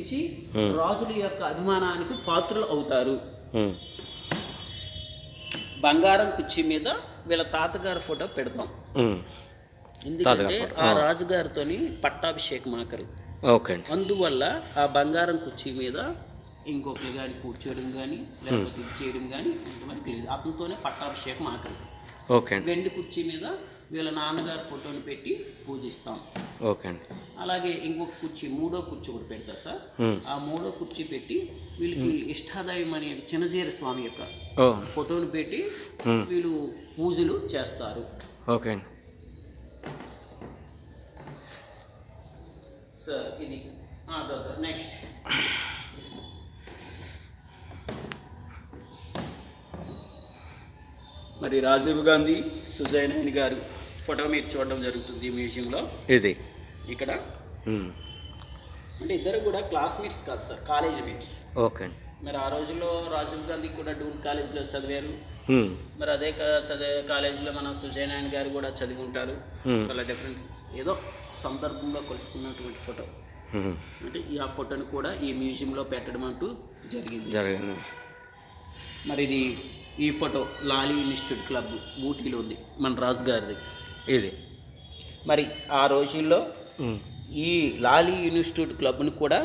జీవించి రాజుల యొక్క అభిమానానికి పాత్రులు అవుతారు. బంగారం కుర్చీ మీద వీళ్ళ తాతగారి ఫోటో పెడతాం, ఎందుకంటే ఆ రాజుగారితోని పట్టాభిషేకం ఆఖరు. అందువల్ల ఆ బంగారం కుర్చీ మీద ఇంకొకరు కానీ కూర్చోవడం కానీ లేకపోతే ఇది చేయడం కానీ ఇంతవరకు లేదు. అతనితోనే పట్టాభిషేకం ఆఖరు. వెండి కుర్చీ మీద వీళ్ళ నాన్నగారి ఫోటోని పెట్టి పూజిస్తాం. అలాగే ఇంకొక కుర్చీ, మూడో కుర్చీ కూడా పెడతారు సార్. ఆ మూడో కుర్చీ పెట్టి వీళ్ళకి ఇష్టాదాయం అనే చిన్నజీర స్వామి యొక్క ఫోటోని పెట్టి వీళ్ళు పూజలు చేస్తారు. సార్ ఇది నెక్స్ట్ మరి రాజీవ్ గాంధీ, సుజయ్ నాయన్ గారు ఫోటో మీరు చూడడం జరుగుతుంది మ్యూజియంలో. ఇది ఇక్కడ అంటే ఇద్దరు కూడా క్లాస్మేట్స్ కాదు సార్, కాలేజ్ మేట్స్. మరి ఆ రోజుల్లో రాజీవ్ గాంధీ కూడా డూన్ కాలేజీలో చదివారు. మరి అదే చదివే కాలేజీలో మన సుజయ్ నాయన్ గారు కూడా చదివి ఉంటారు. చాలా డిఫరెన్స్, ఏదో సందర్భంలో కలుసుకున్నటువంటి ఫోటో. అంటే ఆ ఫోటోని కూడా ఈ మ్యూజియంలో పెట్టడం అంటూ జరిగింది. మరి ఇది ఈ ఫోటో లాలీ ఇన్స్టిట్యూట్ క్లబ్ ఊటీలో ఉంది, మన రాజు గారిది ఇది. మరి ఆ రోజుల్లో ఈ లాలీ ఇన్స్టిట్యూట్ క్లబ్ని కూడా